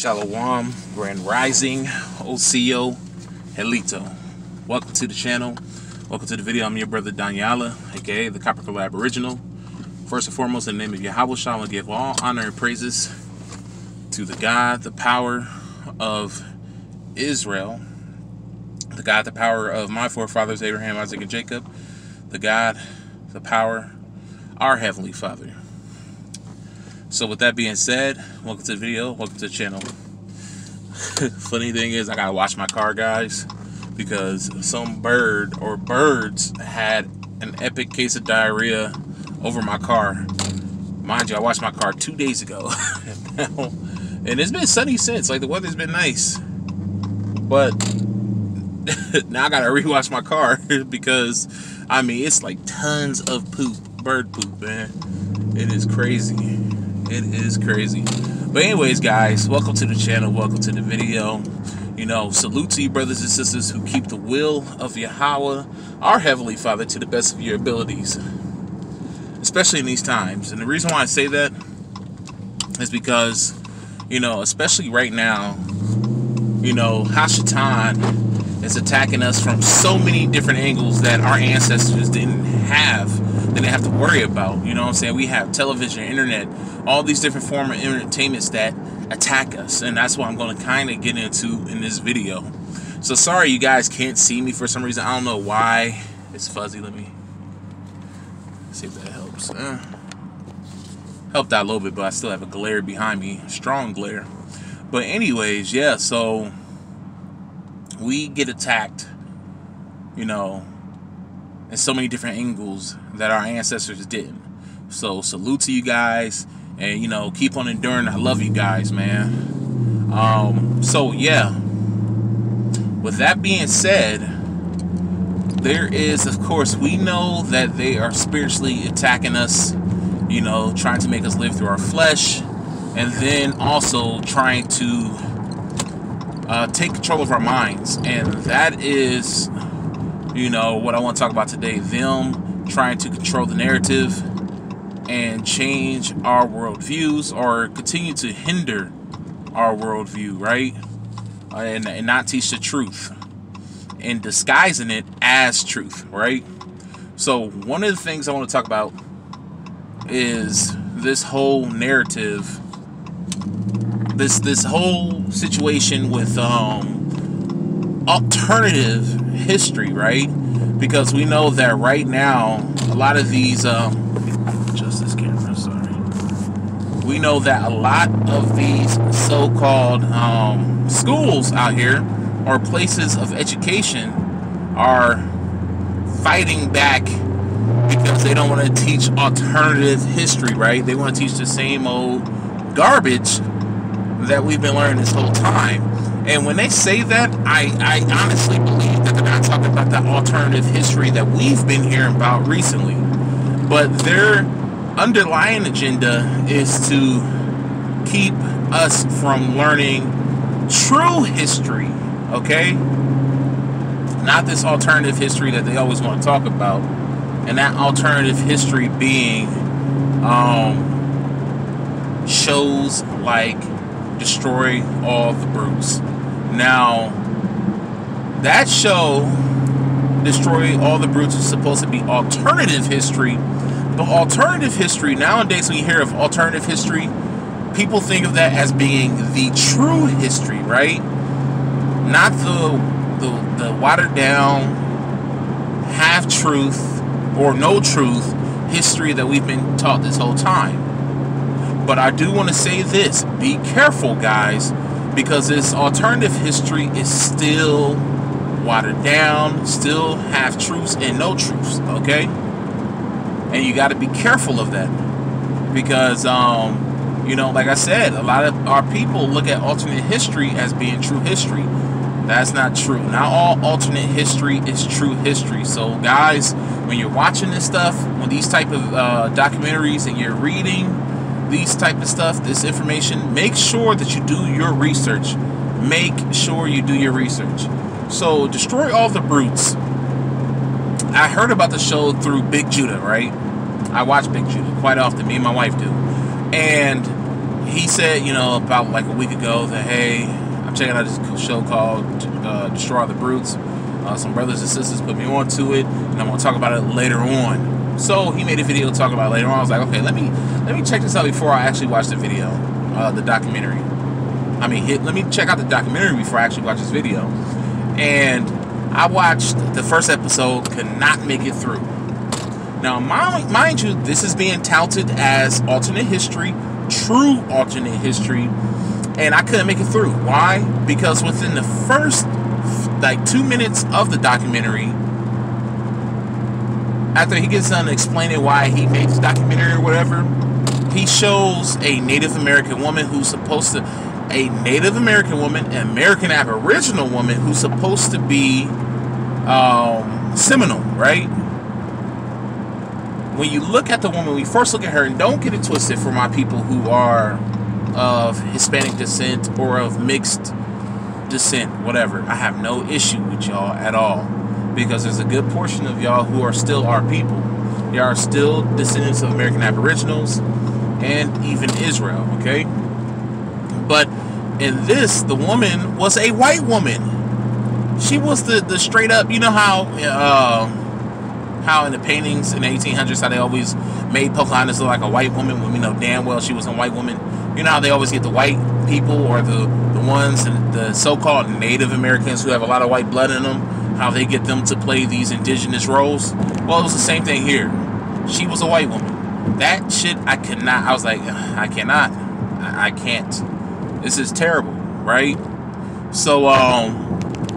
Shalom, Grand Rising, Osio, Helito. Welcome to the channel. Welcome to the video. I'm your brother Daniela, aka the Copper Color Aboriginal. First and foremost, in the name of Yahweh Shah, I give all honor and praises to the God, the power of Israel, the God, the power of my forefathers, Abraham, Isaac, and Jacob, the God, the power, our Heavenly Father. So with that being said, welcome to the video, welcome to the channel. Funny thing is, I gotta wash my car, guys, because some bird or birds had an epic case of diarrhea over my car. Mind you, I washed my car 2 days ago. And it's been sunny since, like the weather's been nice. But now I gotta rewash my car because, I mean, it's like tons of poop, bird poop, man. It is crazy. It is crazy. But anyways, guys, welcome to the channel, welcome to the video. You know, salute to you brothers and sisters who keep the will of Yahweh, our Heavenly Father, to the best of your abilities, especially in these times. And the reason why I say that is because, you know, especially right now, you know, Hashatan is attacking us from so many different angles that our ancestors didn't have to worry about. You know what I'm saying? We have television, internet, all these different forms of entertainments that attack us, and that's what I'm going to kind of get into in this video. So sorry you guys can't see me for some reason. I don't know why. It's fuzzy. Let me see if that helps. Helped out a little bit, but I still have a glare behind me, strong glare. But anyways, yeah, so we get attacked, you know, in so many different angles that our ancestors didn't. So salute to you guys, and you know, keep on enduring. I love you guys, man. So yeah, with that being said, there is, of course, we know that they are spiritually attacking us, you know, trying to make us live through our flesh, and then also trying to take control of our minds. And that is, you know, what I want to talk about today. Them trying to control the narrative and change our worldviews, or continue to hinder our worldview, right? And not teach the truth, and disguising it as truth, right? So one of the things I want to talk about is this whole narrative, this whole situation with alternative history, right? Because we know that right now a lot of these adjust this camera, sorry. We know that a lot of these so-called schools out here, or places of education, are fighting back because they don't want to teach alternative history, right? They want to teach the same old garbage that we've been learning this whole time. And when they say that, I honestly believe that they're not talking about the alternative history that we've been hearing about recently. But their underlying agenda is to keep us from learning true history, okay? Not this alternative history that they always want to talk about. And that alternative history being shows like Destroy All the Brutes. Now, that show, Destroy All the Brutes, is supposed to be alternative history. But alternative history, nowadays when you hear of alternative history, people think of that as being the true history, right? Not the watered down, half truth or no truth history that we've been taught this whole time. But I do want to say this: be careful, guys, because this alternative history is still watered down, still half truths and no truths, okay? And you got to be careful of that, because you know, like I said, a lot of our people look at alternate history as being true history. That's not true. Not all alternate history is true history. So guys, when you're watching this stuff, when these type of documentaries, and you're reading these type of stuff, this information, make sure that you do your research. Make sure you do your research. So Destroy All the Brutes, I heard about the show through Big Judah, right? I watch Big Judah quite often, me and my wife do. And he said, about like a week ago that, hey, I'm checking out this show called Destroy All the Brutes. Some brothers and sisters put me onto it, and I'm gonna talk about it later on. So he made a video talking about it later on. I was like, okay, let me check this out before I actually watch the video, the documentary. Let me check out the documentary before I actually watch this video. And I watched the first episode, could not make it through. Now, mind you, this is being touted as alternate history, true alternate history, and I couldn't make it through. Why? Because within the first, 2 minutes of the documentary, after he gets done explaining why he made this documentary or whatever, he shows a Native American woman who's supposed to, an American Aboriginal woman who's supposed to be Seminole, right? When you look at the woman, when you first look at her, and don't get it twisted for my people who are of Hispanic descent or of mixed descent, whatever. I have no issue with y'all at all, because there's a good portion of y'all who are still our people. They are still descendants of American Aboriginals and even Israel, okay? But in this, the woman was a white woman. She was the straight up, you know how in the paintings in the 1800s, how they always made Pocahontas look like a white woman when we know damn well she was a white woman. You know how they always get the white people, or the ones, the so-called Native Americans who have a lot of white blood in them, how they get them to play these indigenous roles? Well, it was the same thing here. She was a white woman. That shit, I cannot. I was like, I cannot. I can't. This is terrible, right? So,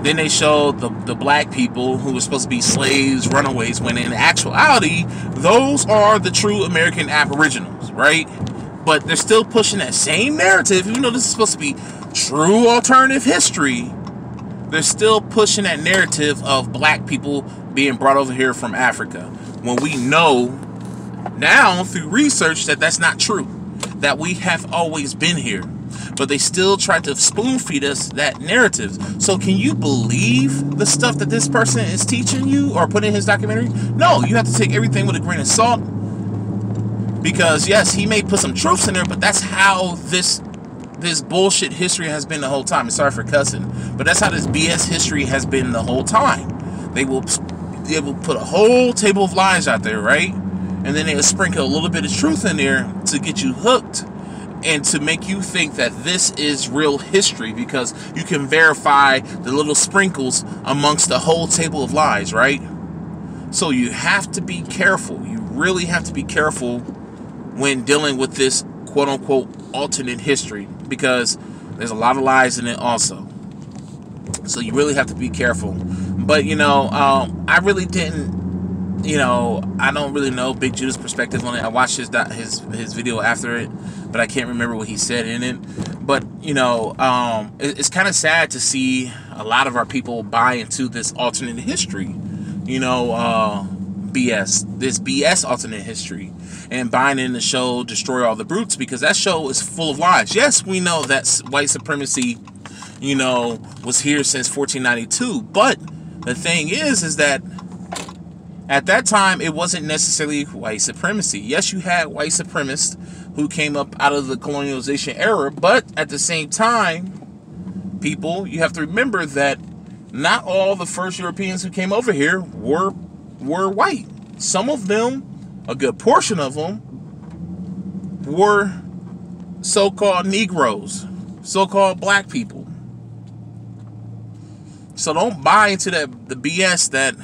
then they showed the black people who were supposed to be slaves, runaways, when in actuality, those are the true American Aboriginals, right? But they're still pushing that same narrative, even though this is supposed to be true alternative history. They're still pushing that narrative of black people being brought over here from Africa, when we know now through research that that's not true, that we have always been here. But they still try to spoon feed us that narrative. So can you believe the stuff that this person is teaching you or put in his documentary? No, you have to take everything with a grain of salt. Because yes, he may put some truths in there, but that's how this bullshit history has been the whole time. And sorry for cussing, but that's how this BS history has been the whole time. They will put a whole table of lies out there, right? And then they will sprinkle a little bit of truth in there to get you hooked, and to make you think that this is real history, because you can verify the little sprinkles amongst the whole table of lies, right? So you have to be careful. You really have to be careful when dealing with this quote-unquote alternate history, because there's a lot of lies in it also. So you really have to be careful. But, I really didn't, I don't really know Big Judah's perspective on it. I watched his video after it, but I can't remember what he said in it. But, it's kind of sad to see a lot of our people buy into this alternate history, this BS alternate history, and buying in the show Destroy All the Brutes, because that show is full of lies. Yes, we know that white supremacy, was here since 1492, but the thing is that at that time, it wasn't necessarily white supremacy. Yes, you had white supremacists who came up out of the colonialization era, but at the same time, people, you have to remember that not all the first Europeans who came over here were white. Some of them, a good portion of them, were so-called Negroes, so-called black people. So don't buy into the BS that,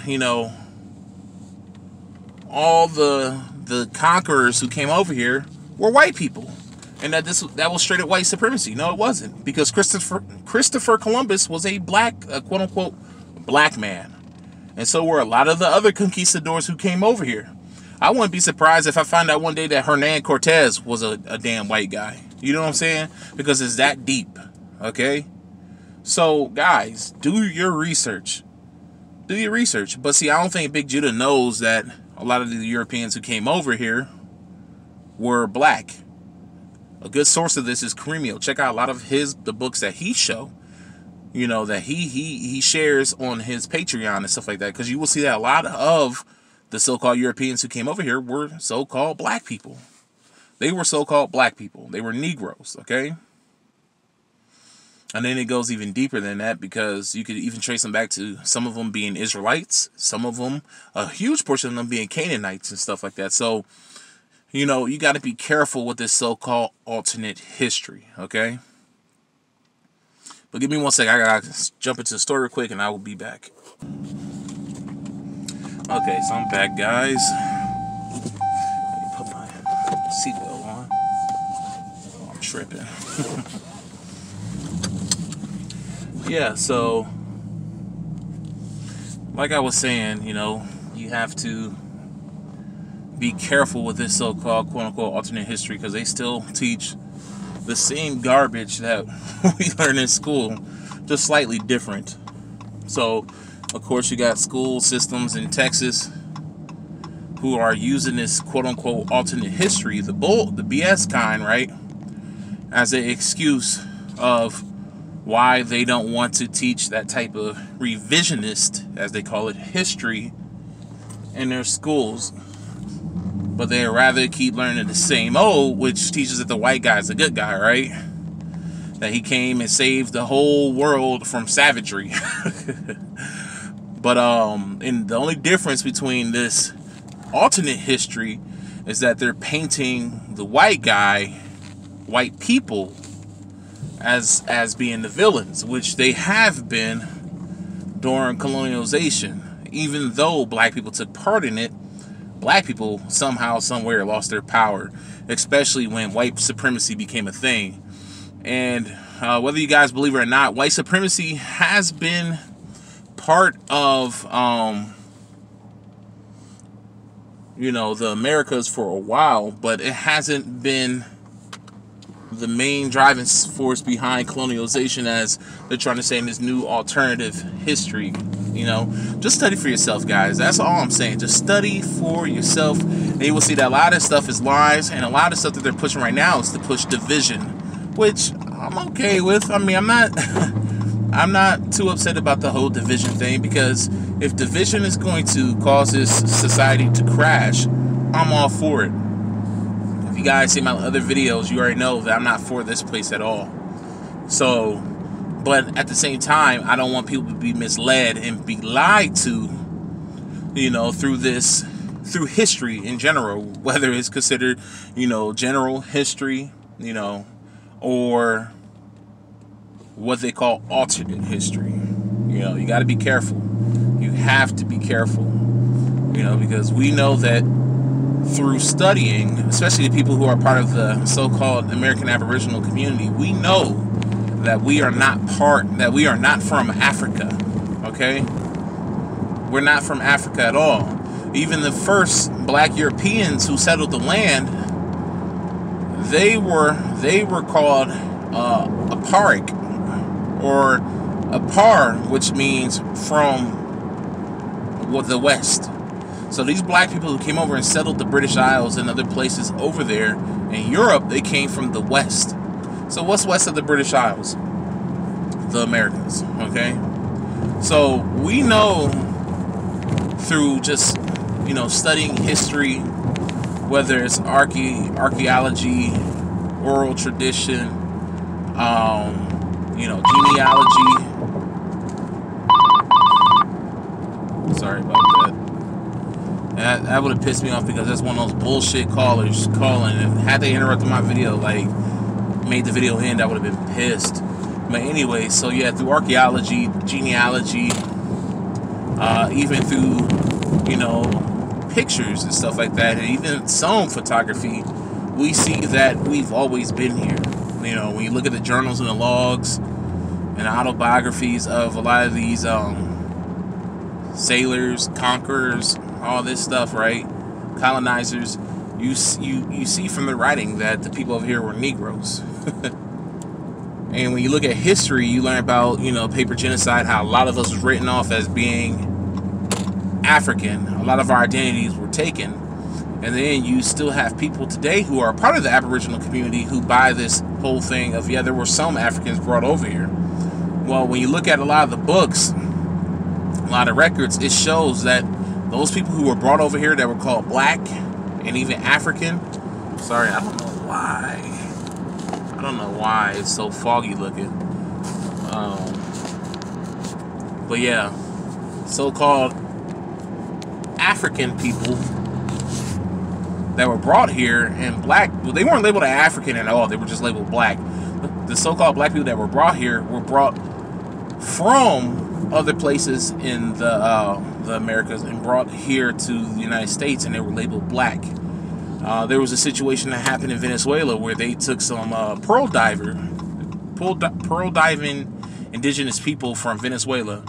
all the conquerors who came over here were white people, and that was straight up white supremacy. No, it wasn't, because Christopher Columbus was a black, quote unquote, black man, and so were a lot of the other conquistadors who came over here. I wouldn't be surprised if I find out one day that Hernan Cortez was a damn white guy. You know what I'm saying? Because it's that deep. Okay, so guys, do your research. Do your research. But see, I don't think Big Judah knows that a lot of the Europeans who came over here were black. A good source of this is Kareemio. Check out a lot of the books that he that he shares on his Patreon and stuff like that, because you will see that a lot of the so-called Europeans who came over here were so-called black people. They were so-called black people. They were Negroes, okay? And then it goes even deeper than that, because you could even trace them back to some of them being Israelites, some of them, a huge portion of them being Canaanites and stuff like that. So, you know, you got to be careful with this so-called alternate history, okay? But give me 1 second. I got to jump into the story real quick, and I will be back. Okay, so I'm back, guys. Let me put my seatbelt on. Oh, I'm tripping. Yeah, so like I was saying, you know, you have to be careful with this so-called quote-unquote alternate history, because they still teach the same garbage that we learn in school, just slightly different. So, of course, you got school systems in Texas who are using this quote-unquote alternate history, the BS kind, right, as an excuse of why they don't want to teach that type of revisionist, as they call it, history in their schools. But they'd rather keep learning the same old, which teaches that the white guy's a good guy, right? That he came and saved the whole world from savagery. But and the only difference between this alternate history is that they're painting the white guy, white people, as being the villains, which they have been during colonialization. Even though black people took part in it, black people somehow, somewhere lost their power, especially when white supremacy became a thing. And whether you guys believe it or not, white supremacy has been part of you know, the Americas for a while, but it hasn't been the main driving force behind colonialization, as they're trying to say in this new alternative history. You know, just study for yourself, guys. That's all I'm saying. Just study for yourself, and you will see that a lot of stuff is lies, and a lot of stuff that they're pushing right now is to push division, which I'm okay with. I mean, I'm not too upset about the whole division thing, because if division is going to cause this society to crash, I'm all for it. If you guys see my other videos, you already know that I'm not for this place at all. So, but at the same time, I don't want people to be misled and be lied to, you know, through history in general, whether it's considered, you know, general history, you know, or what they call alternate history. You know, you got to be careful. You have to be careful, you know, because we know that through studying, especially the people who are part of the so-called American Aboriginal community, we know that we are not from Africa, okay? We're not from Africa at all. Even the first black Europeans who settled the land, they were called Aparik, or Apar, which means from the West. So these black people who came over and settled the British Isles and other places over there in Europe, they came from the West. So what's west of the British Isles? The Americas, okay? So we know through just, you know, studying history, whether it's archaeology, oral tradition, you know, genealogy. Sorry about that. That would have pissed me off, because that's one of those bullshit callers calling. And had they interrupted my video, like made the video end, I would have been pissed. But anyway, so yeah, through archaeology, genealogy, even through, you know, pictures and stuff like that, and even some photography, we see that we've always been here. You know, when you look at the journals and the logs and autobiographies of a lot of these sailors, conquerors, all this stuff, right? Colonizers, you see from the writing that the people over here were Negroes. And when you look at history, you learn about, you know, paper genocide, how a lot of us was written off as being African. A lot of our identities were taken. And then you still have people today who are part of the Aboriginal community who buy this whole thing of, yeah, there were some Africans brought over here. Well, when you look at a lot of the books, a lot of records, it shows that those people who were brought over here that were called black and even African, sorry, I don't know why. I don't know why it's so foggy looking. But yeah, so-called African people that were brought here, and black, well, they weren't labeled African at all, they were just labeled black. The so-called black people that were brought here were brought from other places in the Americas and brought here to the United States, and they were labeled black. There was a situation that happened in Venezuela where they took some pearl diving indigenous people from Venezuela,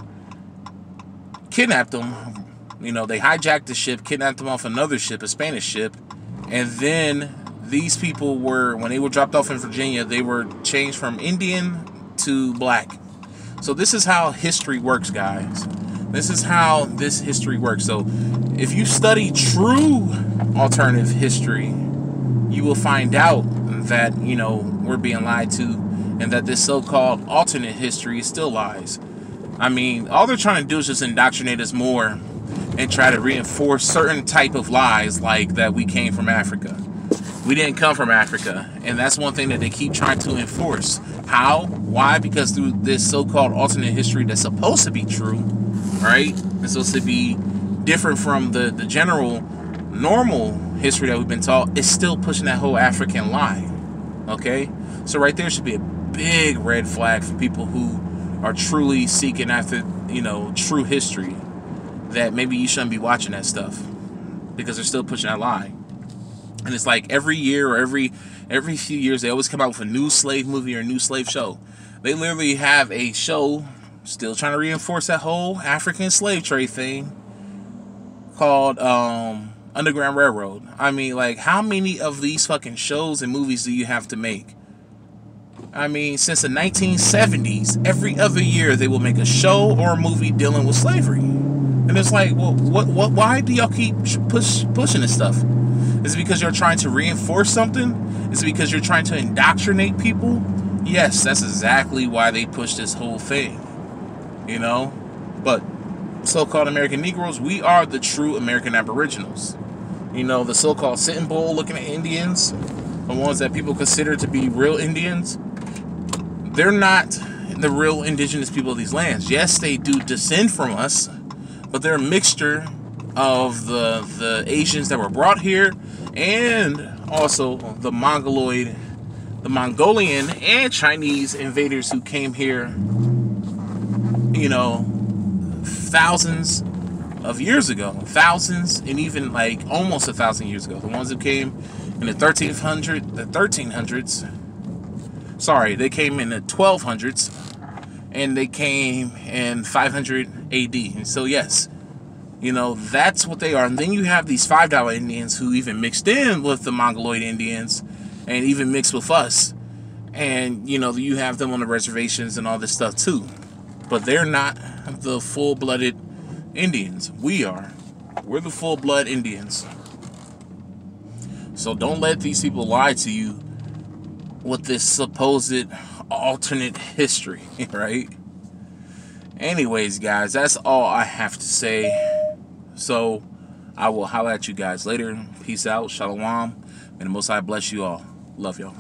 kidnapped them. You know, they hijacked the ship, kidnapped them off another ship, a Spanish ship, and then these people were, when they were dropped off in Virginia, they were changed from Indian to black. So this is how history works, guys. This is how this history works. So if you study true alternative history, you will find out that, you know, we're being lied to, and that this so-called alternate history is still lies. I mean, all they're trying to do is just indoctrinate us more and try to reinforce certain type of lies, like that we came from Africa. We didn't come from Africa, and that's one thing that they keep trying to enforce. How? Why? Because through this so-called alternate history that's supposed to be true, right? It's supposed to be different from the general normal history that we've been taught. It's still pushing that whole African lie. Okay? So right there should be a big red flag for people who are truly seeking after, you know, true history, that maybe you shouldn't be watching that stuff because they're still pushing that lie. And it's like every year or every few years they always come out with a new slave movie or a new slave show. They literally have a show still trying to reinforce that whole African slave trade thing called Underground Railroad. I mean, like, how many of these fucking shows and movies do you have to make? I mean, since the 1970s, every other year they will make a show or a movie dealing with slavery. And it's like, well, why do y'all keep pushing this stuff? Is it because you're trying to reinforce something? Is it because you're trying to indoctrinate people? Yes, that's exactly why they push this whole thing. You know? But so-called American Negroes, we are the true American Aboriginals. You know, the so-called Sitting Bull looking at Indians, the ones that people consider to be real Indians, they're not the real indigenous people of these lands. Yes, they do descend from us, but they're a mixture of the Asians that were brought here, and also the Mongolian and Chinese invaders who came here, you know, thousands of years ago, thousands, and even like almost 1,000 years ago. The ones who came in the 1300s. Sorry, they came in the 1200s, and they came in 500 AD. And so yes, you know, that's what they are. And then you have these $5 Indians who even mixed in with the Mongoloid Indians and even mixed with us. And, you know, you have them on the reservations and all this stuff too. But they're not the full-blooded Indians. We are. We're the full-blood Indians. So don't let these people lie to you with this supposed alternate history, right? Anyways, guys, that's all I have to say. So I will holler at you guys later. Peace out. Shalom. And the Most High bless you all. Love y'all.